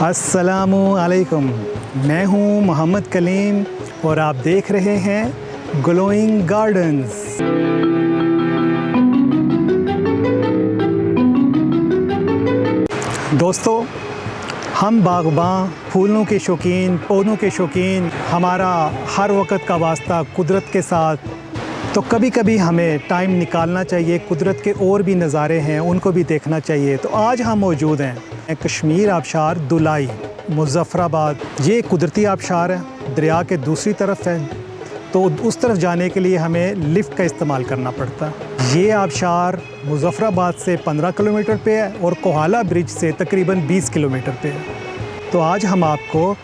अस्सलामु अलैकुम। मैं हूं मोहम्मद कलीम और आप देख रहे हैं ग्लोइंग गार्डन्स। दोस्तों, हम बाग़बां, फूलों के शौकीन, पौधों के शौकीन, हमारा हर वक्त का वास्ता कुदरत के साथ, तो कभी कभी हमें टाइम निकालना चाहिए। कुदरत के और भी नज़ारे हैं, उनको भी देखना चाहिए। तो आज हम मौजूद हैं कश्मीर आबशार दुलाई, मुज़फ़्फ़राबाद। ये कुदरती आबशार है, दरिया के दूसरी तरफ है, तो उस तरफ जाने के लिए हमें लिफ़्ट का इस्तेमाल करना पड़ता है। ये आबशार मुज़फ़्फ़राबाद से 15 किलोमीटर पे है और कोहाला ब्रिज से तकरीबन 20 किलोमीटर पे है। तो आज हम आपको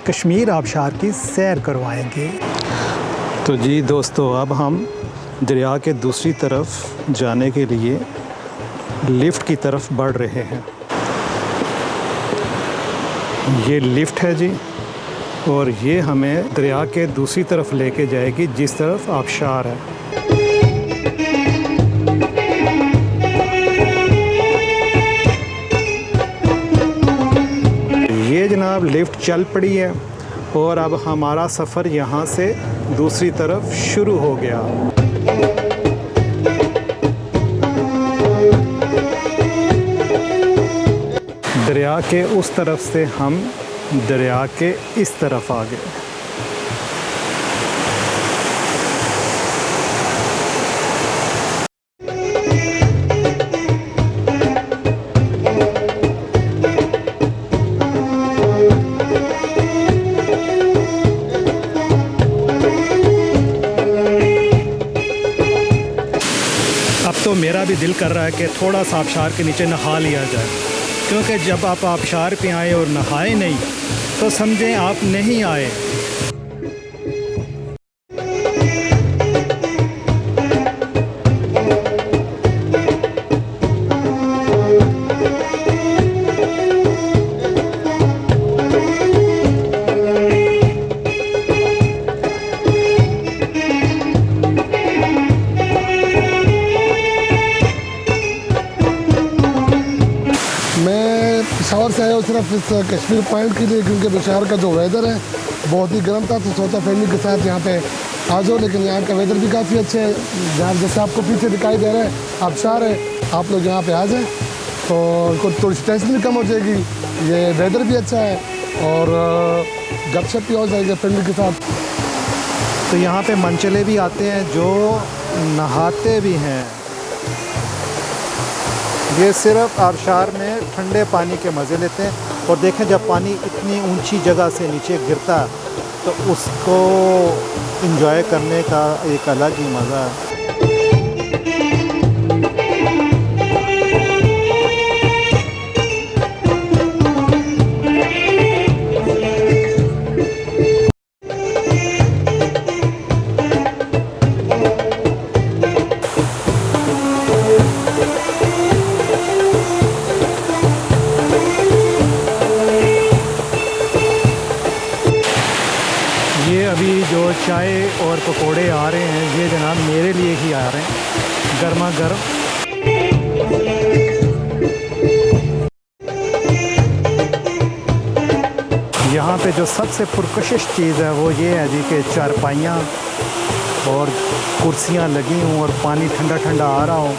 कश्मीर आबशार की सैर करवाएंगे। तो जी दोस्तों, अब हम दरिया के दूसरी तरफ जाने के लिए लिफ़्ट की तरफ बढ़ रहे हैं। ये लिफ़्ट है जी, और ये हमें दरिया के दूसरी तरफ लेके जाएगी जिस तरफ आबशार है। ये जनाब लिफ़्ट चल पड़ी है और अब हमारा सफ़र यहाँ से दूसरी तरफ शुरू हो गया। दरिया के उस तरफ से हम दरिया के इस तरफ आ गए। अब तो मेरा भी दिल कर रहा है कि थोड़ा सा आबशार के नीचे नहा लिया जाए, क्योंकि जब आप आबशार पे आए और नहाए नहीं तो समझें आप नहीं आए। पेशावर से आया सिर्फ इस कश्मीर पॉइंट के लिए, क्योंकि पेशावर का जो वेदर है बहुत ही गर्म था, तो सोचा फैमिली के साथ यहाँ पे आ जाओ। लेकिन यहाँ का वेदर भी काफ़ी अच्छा है। जहाँ जैसे आपको पीछे दिखाई दे रहा है आबशार है, आप लोग यहाँ पे आ जाएँ तो थोड़ी सी टेंशन भी कम हो जाएगी। ये वेदर भी अच्छा है और गपशप भी हो जाएगी फैमिली के साथ। तो यहाँ पे मनचले भी आते हैं जो नहाते भी हैं। ये सिर्फ आबशार में ठंडे पानी के मज़े लेते हैं। और देखें, जब पानी इतनी ऊंची जगह से नीचे गिरता है तो उसको एंजॉय करने का एक अलग ही मज़ा है। ये अभी जो चाय और पकोड़े आ रहे हैं, ये जनाब मेरे लिए ही आ रहे हैं, गर्मा गर्म। यहाँ पे जो सबसे पुरकशिश चीज़ है वो ये है जी कि चारपाइयाँ और कुर्सियाँ लगी हों और पानी ठंडा ठंडा आ रहा हो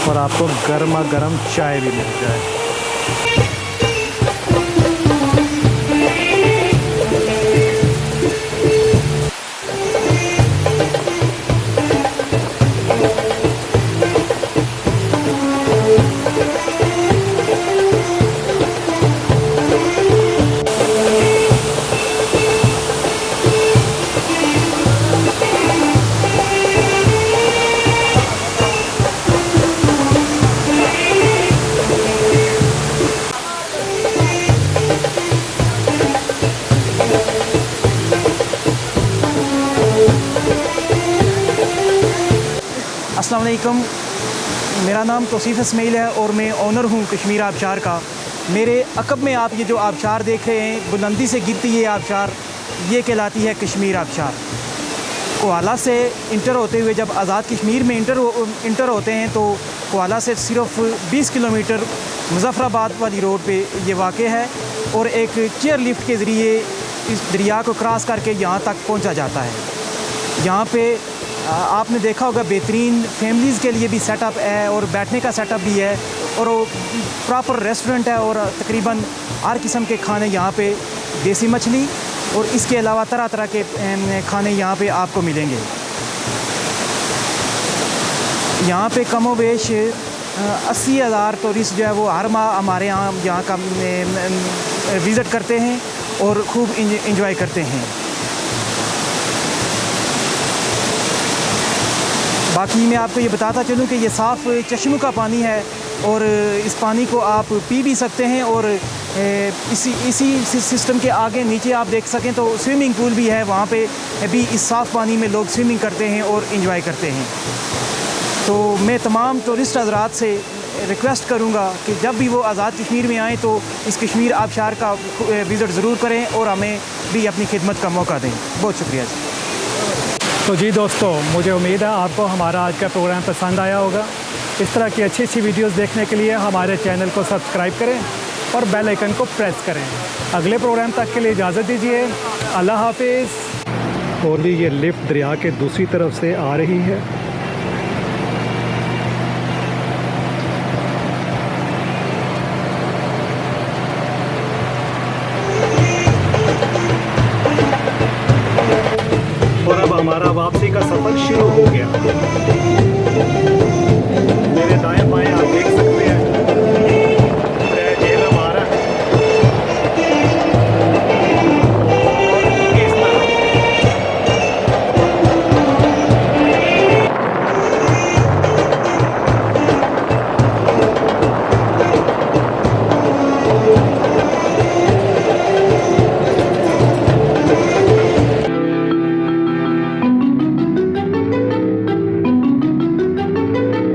और आपको गर्मा गर्म चाय भी मिल जाए। अस्सलाम वालेकुम, मेरा नाम तौसीफ़ इस्माइल है और मैं ओनर हूँ कश्मीर आबशार का। मेरे अकब में आप ये जो आबशार देख रहे हैं, बुलंदी से गिरती है आबशार, ये कहलाती है कश्मीर आबशार। कोआला से इंटर होते हुए जब आज़ाद कश्मीर में इंटर होते हैं तो कोआला से सिर्फ 20 किलोमीटर मुज़फ़्फ़राबाद वाली रोड पे ये वाक़ है और एक चेयर लिफ्ट के ज़रिए इस दरिया को क्रॉस करके यहाँ तक पहुँचा जाता है। यहाँ पे आपने देखा होगा बेहतरीन फैमिलीज़ के लिए भी सेटअप है और बैठने का सेटअप भी है और वो प्रॉपर रेस्टोरेंट है और तकरीबन हर किस्म के खाने यहाँ पे, देसी मछली और इसके अलावा तरह तरह के खाने यहाँ पे आपको मिलेंगे। यहाँ पे कमोबेश 80,000 टूरिस्ट जो है वो हर माह हमारे यहाँ का विज़िट करते हैं और खूब इंजॉय करते हैं। बाकी मैं आपको ये बताता चलूँ कि ये साफ़ चश्मों का पानी है और इस पानी को आप पी भी सकते हैं और इसी सिस्टम के आगे नीचे आप देख सकें तो स्विमिंग पूल भी है, वहाँ पे भी इस साफ़ पानी में लोग स्विमिंग करते हैं और इन्जॉय करते हैं। तो मैं तमाम टूरिस्ट हज़रात से रिक्वेस्ट करूँगा कि जब भी वो आज़ाद कश्मीर में आएँ तो इस कश्मीर आबशार का विज़िट ज़रूर करें और हमें भी अपनी खिदमत का मौका दें। बहुत शुक्रिया जी। तो जी दोस्तों, मुझे उम्मीद है आपको हमारा आज का प्रोग्राम पसंद आया होगा। इस तरह की अच्छी अच्छी वीडियोस देखने के लिए हमारे चैनल को सब्सक्राइब करें और बेल आइकन को प्रेस करें। अगले प्रोग्राम तक के लिए इजाज़त दीजिए। अल्लाह हाफिज़। और ये लिफ्ट दरिया के दूसरी तरफ से आ रही है। और अब हमारा वापसी का सफ़र शुरू हो गया।